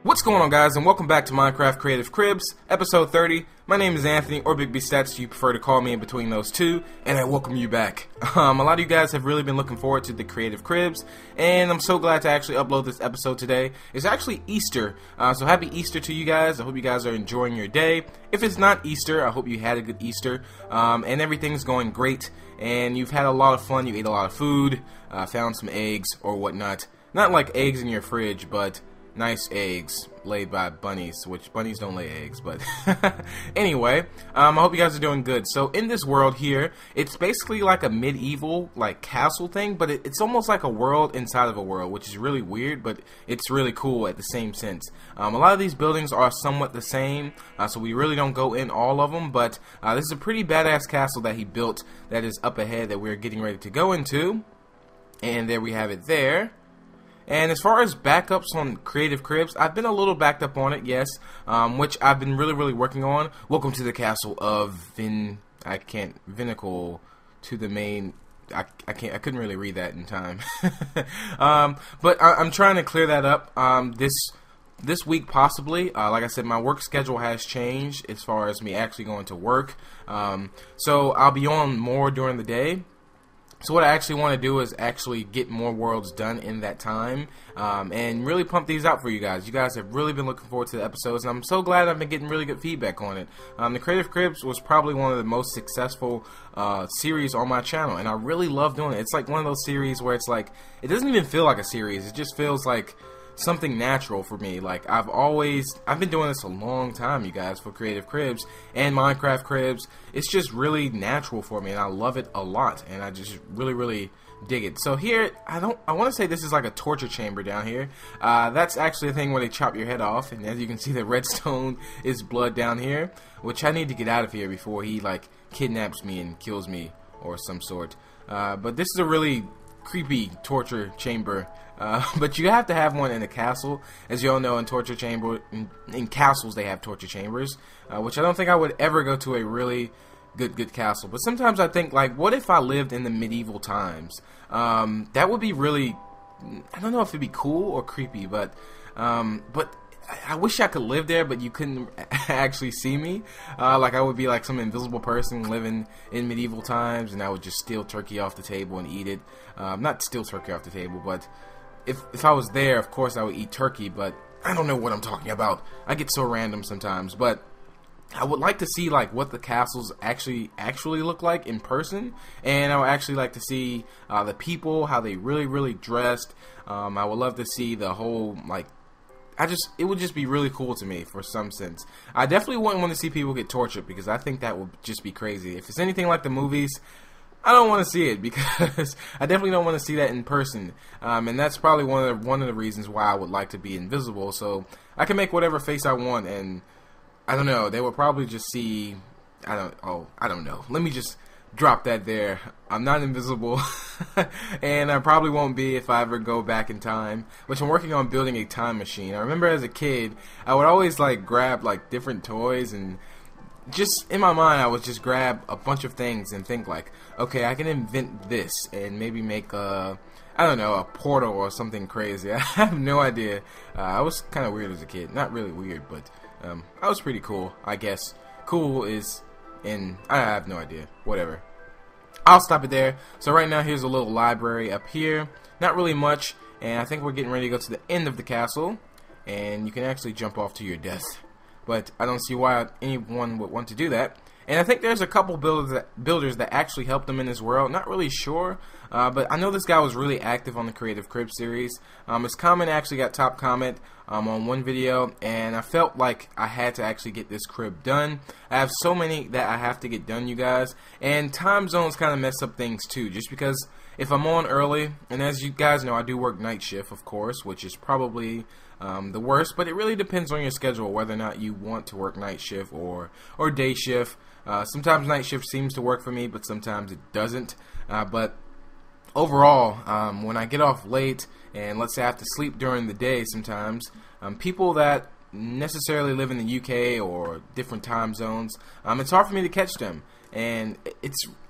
What's going on, guys, and welcome back to Minecraft Creative Cribs, episode 30. My name is Anthony, or Big B Statz, you prefer to call me in between those two, and I welcome you back. A lot of you guys have really been looking forward to the Creative Cribs, and I'm so glad to actually upload this episode today. It's actually Easter, so happy Easter to you guys. I hope you guys are enjoying your day. If it's not Easter, I hope you had a good Easter, and everything's going great, and you've had a lot of fun, you ate a lot of food, found some eggs or whatnot. Not like eggs in your fridge, but nice eggs laid by bunnies, which bunnies don't lay eggs, but anyway, I hope you guys are doing good. So in this world here, it's basically like a medieval like castle thing, but it's almost like a world inside of a world, which is really weird, but it's really cool at the same sense. A lot of these buildings are somewhat the same, so we really don't go in all of them, but this is a pretty badass castle that he built that is up ahead that we're getting ready to go into, and there we have it there. And as far as backups on Creative Cribs, I've been a little backed up on it, yes, which I've been really working on. Welcome to the castle of Vinicle to the main. I couldn't really read that in time. But I'm trying to clear that up this week possibly. Like I said, my work schedule has changed as far as me actually going to work. So I'll be on more during the day. So what I actually want to do is actually get more worlds done in that time, and really pump these out for you guys. You guys have really been looking forward to the episodes, and I'm so glad I've been getting really good feedback on it. The Creative Cribs was probably one of the most successful series on my channel, and I really love doing it. It's like one of those series where it's like, it doesn't even feel like a series, it just feels like something natural for me. Like I've been doing this a long time, you guys, for Creative Cribs and Minecraft Cribs. It's just really natural for me, and I love it a lot, and I just really dig it. So here, I want to say this is like a torture chamber down here. That's actually a thing where they chop your head off, and as you can see, the redstone is blood down here, which I need to get out of here before he like kidnaps me and kills me or some sort. But this is a really creepy torture chamber, but you have to have one in a castle. As you all know, in castles they have torture chambers, which I don't think I would ever go to a really good castle. But sometimes I think, like, what if I lived in the medieval times? That would be really, I don't know if it'd be cool or creepy, but I wish I could live there, but you couldn't actually see me. Like I would be like some invisible person living in medieval times, and I would just steal turkey off the table and eat it. Not steal turkey off the table, but if I was there, of course I would eat turkey, but I don't know what I'm talking about. I get so random sometimes, but I would like to see like what the castles actually look like in person, and I would actually like to see the people, how they really dressed. I would love to see the whole, like, it would just be really cool to me for some sense. I definitely wouldn't want to see people get tortured, because I think that would just be crazy. If it's anything like the movies, I don't want to see it, because I definitely don't want to see that in person. And that's probably one of the reasons why I would like to be invisible, so I can make whatever face I want, and I don't know, they would probably just see, I don't know. Let me just drop that there. I'm not invisible, and I probably won't be if I ever go back in time, which I'm working on building a time machine. I remember as a kid, I would always like grab like different toys, and just in my mind I would just grab a bunch of things and think like, okay, I can invent this and maybe make I don't know, a portal or something crazy. I have no idea. I was kind of weird as a kid. Not really weird, but I was pretty cool, I guess. Cool is I have no idea. Whatever. I'll stop it there. So right now, here's a little library up here. Not really much, and I think we're getting ready to go to the end of the castle, and you can actually jump off to your death. But I don't see why anyone would want to do that. And I think there's a couple builders that actually helped them in this world. Not really sure, but I know this guy was really active on the Creative Crib series. His comment actually got top comment on one video, and I felt like I had to actually get this crib done. I have so many that I have to get done, you guys, and time zones kind of mess up things too, just because if I'm on early, and as you guys know, I do work night shift, of course, which is probably the worst, but it really depends on your schedule whether or not you want to work night shift or day shift. Sometimes night shift seems to work for me, but sometimes it doesn't. But overall, when I get off late, and let's say I have to sleep during the day sometimes, people that necessarily live in the UK or different time zones, it's hard for me to catch them. And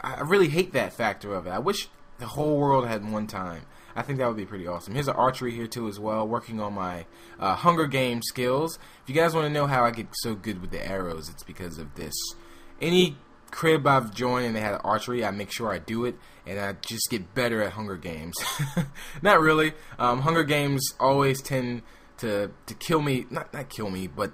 I really hate that factor of it. I wish the whole world had one time. I think that would be pretty awesome. Here's an archery here too as well, working on my Hunger Games skills. If you guys want to know how I get so good with the arrows, it's because of this. Any crib I've joined and they had archery, I make sure I do it, and I just get better at Hunger Games. Not really. Hunger Games always tend to kill me. Not kill me, but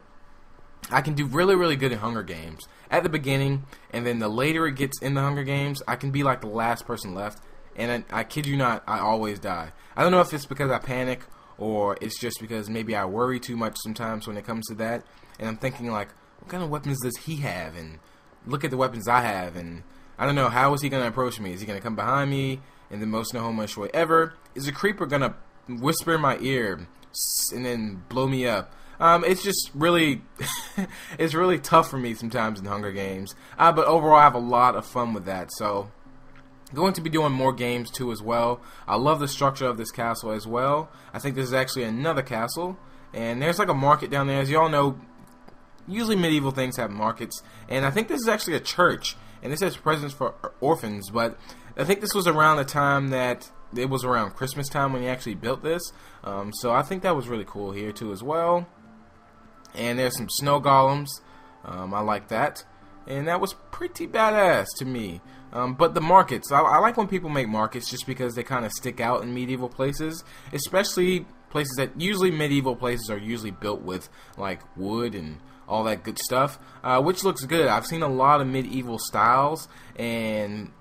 I can do really, really good at Hunger Games at the beginning, and then the later it gets in the Hunger Games, I can be like the last person left, and I kid you not, I always die. I don't know if it's because I panic, or it's just because maybe I worry too much sometimes when it comes to that, and I'm thinking like, what kind of weapons does he have, and look at the weapons I have, and I don't know, how is he going to approach me? Is he going to come behind me in the most no homo way ever? Is a creeper going to whisper in my ear and then blow me up? It's just really, it's really tough for me sometimes in Hunger Games. But overall, I have a lot of fun with that. So, going to be doing more games too as well. I love the structure of this castle as well. I think this is actually another castle. And there's like a market down there. As you all know, usually medieval things have markets. And I think this is actually a church. And it says presents for orphans. But I think this was around the time that it was around Christmas time when he actually built this. So I think that was really cool here too as well. And there's some snow golems. I like that. And that was pretty badass to me. But the markets, I like when people make markets just because they kind of stick out in medieval places. Especially places that, usually medieval places are usually built with like wood and all that good stuff. Which looks good. I've seen a lot of medieval styles, and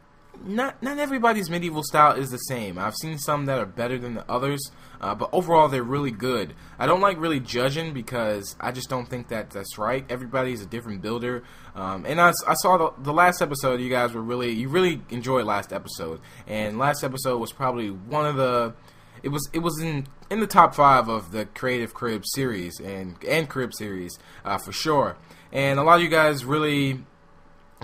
not everybody's medieval style is the same. I've seen some that are better than the others, but overall they're really good. I don't like really judging because I just don't think that that's right. Everybody's a different builder, and I saw the last episode. You guys were you really enjoyed last episode, and last episode was probably one of the. It was in the top 5 of the Creative Crib series and Crib series for sure. And a lot of you guys really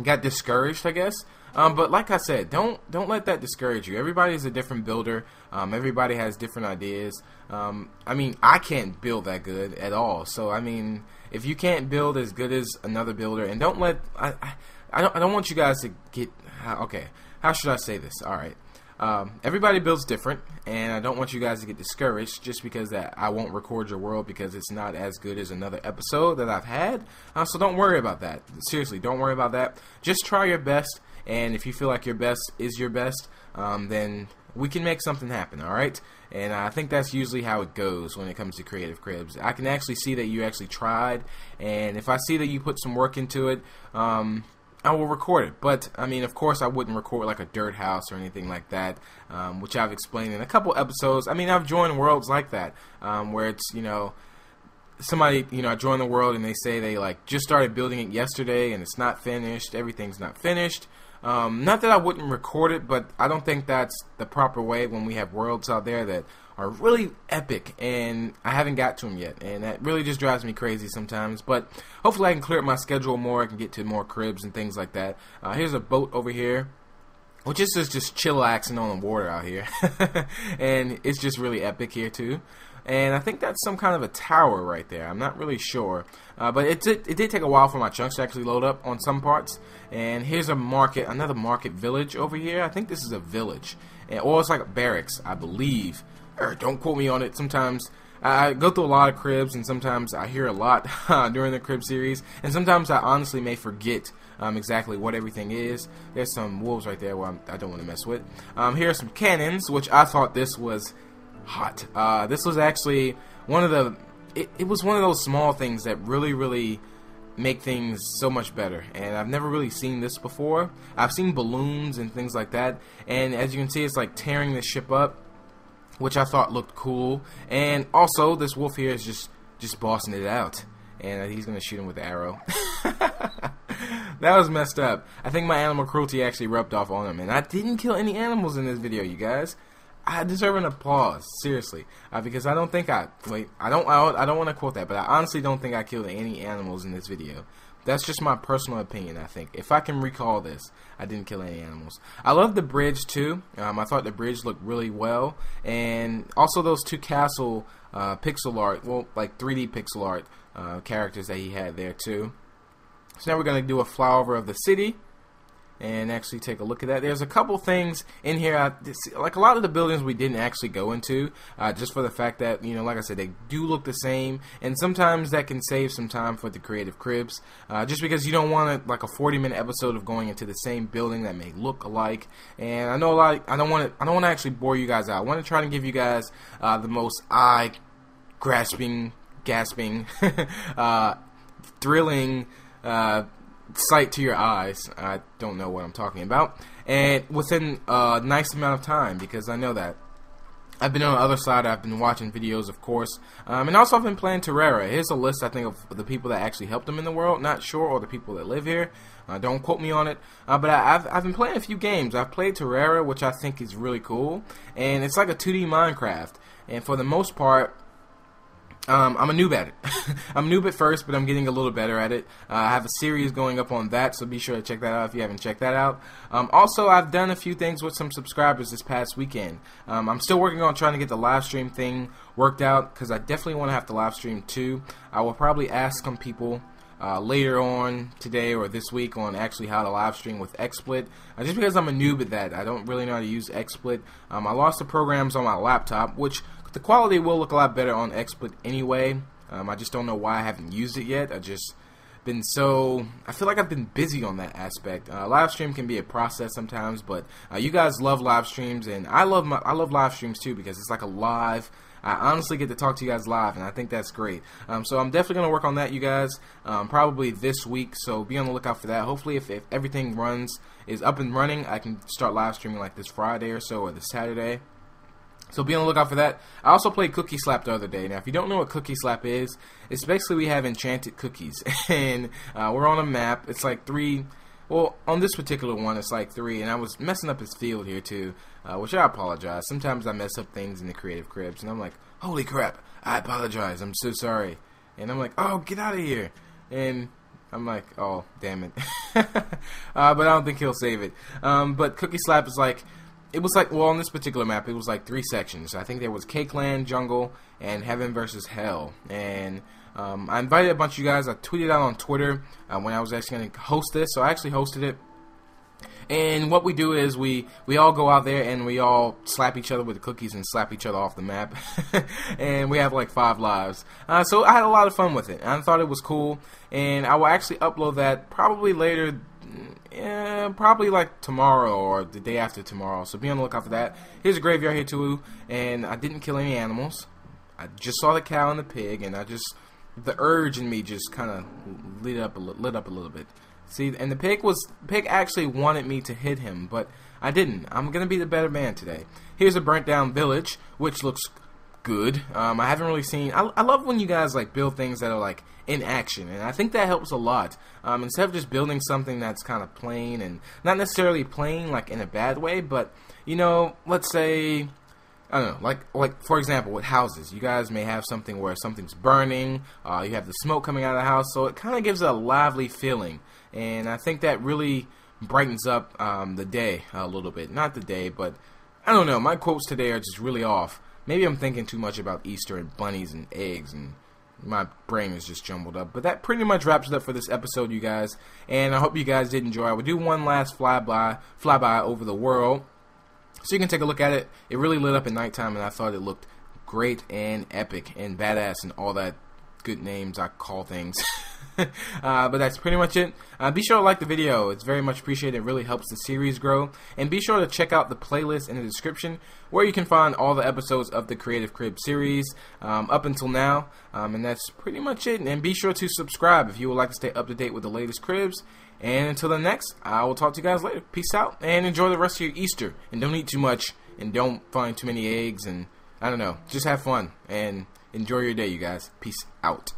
got discouraged, I guess. But like I said, don't let that discourage you. Everybody is a different builder. Everybody has different ideas. I mean, I can't build that good at all. So I mean, if you can't build as good as another builder, and don't let I don't want you guys to get okay. How should I say this? All right. Everybody builds different, and I don't want you guys to get discouraged just because that I won't record your world because it's not as good as another episode that I've had. So don't worry about that. Seriously, don't worry about that. Just try your best, and if you feel like your best is your best, then we can make something happen, alright? And I think that's usually how it goes when it comes to Creative Cribs. I can actually see that you actually tried, and if I see that you put some work into it, I will record it. But, I mean, of course I wouldn't record like a dirt house or anything like that, which I've explained in a couple episodes. I mean, I've joined worlds like that, where it's, you know, somebody, you know, I join the world and they say they, like, just started building it yesterday and it's not finished, everything's not finished. Not that I wouldn't record it, but I don't think that's the proper way when we have worlds out there that are really epic, and I haven't got to them yet, and that really just drives me crazy sometimes. But hopefully I can clear up my schedule more, I can get to more cribs and things like that. Here's a boat over here, which is just chillaxing on the water out here, and it's just really epic here too. And I think that's some kind of a tower right there. I'm not really sure. But it did take a while for my chunks to actually load up on some parts. And here's a market, another market village over here. I think this is a village. Or it's like a barracks, I believe. Don't quote me on it. Sometimes I go through a lot of cribs, and sometimes I hear a lot during the crib series. And sometimes I honestly may forget exactly what everything is. There's some wolves right there where I don't want to mess with. Here are some cannons, which I thought this was hot. This was actually one of the it was one of those small things that really make things so much better, and I've never really seen this before. I've seen balloons and things like that, and as you can see, it's like tearing the ship up, which I thought looked cool. And also this wolf here is just bossing it out, and he's gonna shoot him with the arrow. That was messed up. I think my animal cruelty actually rubbed off on him, and I didn't kill any animals in this video, you guys. I deserve an applause, seriously, because I don't think I don't want to quote that, but I honestly don't think I killed any animals in this video. That's just my personal opinion. I think if I can recall this, I didn't kill any animals. I love the bridge too. I thought the bridge looked really well, and also those two castle pixel art, well, like 3D pixel art characters that he had there too. So now we're gonna do a flyover of the city. and actually take a look at that. There's a couple things in here, like a lot of the buildings we didn't actually go into, just for the fact that, you know, like I said, they do look the same, and sometimes that can save some time for the Creative Cribs, just because you don't want like a 40-minute episode of going into the same building that may look alike. And I know I don't want to actually bore you guys out. I want to try to give you guys the most eye-grasping, gasping, thrilling sight to your eyes. I don't know what I'm talking about, and within a nice amount of time, because I know that I've been on the other side. I've been watching videos, of course, and also I've been playing Terraria. Here's a list, I think, of the people that actually helped them in the world. Not sure, or the people that live here. Don't quote me on it, but I've been playing a few games. I've played Terraria, which I think is really cool, and it's like a 2D Minecraft, and for the most part, I'm a noob at it. I'm a noob at first, but I'm getting a little better at it. I have a series going up on that, so be sure to check that out if you haven't checked that out. Also, I've done a few things with some subscribers this past weekend. I'm still working on trying to get the live stream thing worked out, because I definitely want to have to live stream too. I will probably ask some people later on today or this week on actually how to live stream with XSplit, just because I'm a noob at that. I don't really know how to use XSplit. I lost the programs on my laptop, which the quality will look a lot better on XSplit anyway. I just don't know why I haven't used it yet. I feel like I've been busy on that aspect. Live stream can be a process sometimes, but you guys love live streams, and I love live streams too, because it's like a live. I honestly get to talk to you guys live, and I think that's great. So I'm definitely going to work on that, you guys, probably this week, so be on the lookout for that. Hopefully, if everything is up and running, I can start live streaming like this Friday or so, or this Saturday. So be on the lookout for that. I also played Cookie Slap the other day. Now, if you don't know what Cookie Slap is, it's basically we have enchanted cookies, and we're on a map. It's like 3. Well, on this particular one, it's like 3, and I was messing up his field here too, which I apologize. Sometimes I mess up things in the Creative Cribs, and I'm like, holy crap, I apologize, I'm so sorry. And I'm like, oh, get out of here. And I'm like, oh, damn it. But I don't think he'll save it. But Cookie Slap is like, it was like, well, on this particular map, it was like 3 sections. I think there was Cake Land, Jungle, and Heaven versus Hell. And I invited a bunch of you guys. I tweeted out on Twitter when I was actually going to host this, so I actually hosted it. And what we do is we all go out there and we all slap each other with the cookies and slap each other off the map. And we have like 5 lives. So I had a lot of fun with it. I thought it was cool. And I will actually upload that probably later. Probably like tomorrow or the day after tomorrow, so be on the lookout for that. Here's a graveyard here too, and I didn't kill any animals. I just saw the cow and the pig, and the urge in me just kind of lit up a little bit. See, and the pig actually wanted me to hit him, but I didn't. I'm gonna be the better man today. Here's a burnt down village, which looks good. I haven't really seen. I love when you guys like build things that are like in action, and I think that helps a lot. Instead of just building something that's kind of plain, and not necessarily plain like in a bad way, but you know, let's say, I don't know, like for example with houses, you guys may have something where something's burning, you have the smoke coming out of the house, so it kind of gives it a lively feeling, and I think that really brightens up the day a little bit. Not the day, but I don't know, my quotes today are just really off. Maybe I'm thinking too much about Easter and bunnies and eggs, and my brain is just jumbled up. But that pretty much wraps it up for this episode, you guys. And I hope you guys did enjoy. I will do one last flyby over the world, so you can take a look at it. It really lit up at nighttime, and I thought it looked great and epic and badass and all that good names I call things. But that's pretty much it. Be sure to like the video. It's very much appreciated. It really helps the series grow. And be sure to check out the playlist in the description, where you can find all the episodes of the Creative Crib series up until now. And that's pretty much it. And be sure to subscribe if you would like to stay up to date with the latest cribs. And until the next, I will talk to you guys later. Peace out, and enjoy the rest of your Easter. And don't eat too much, and don't find too many eggs, and I don't know. Just have fun, and enjoy your day, you guys. Peace out.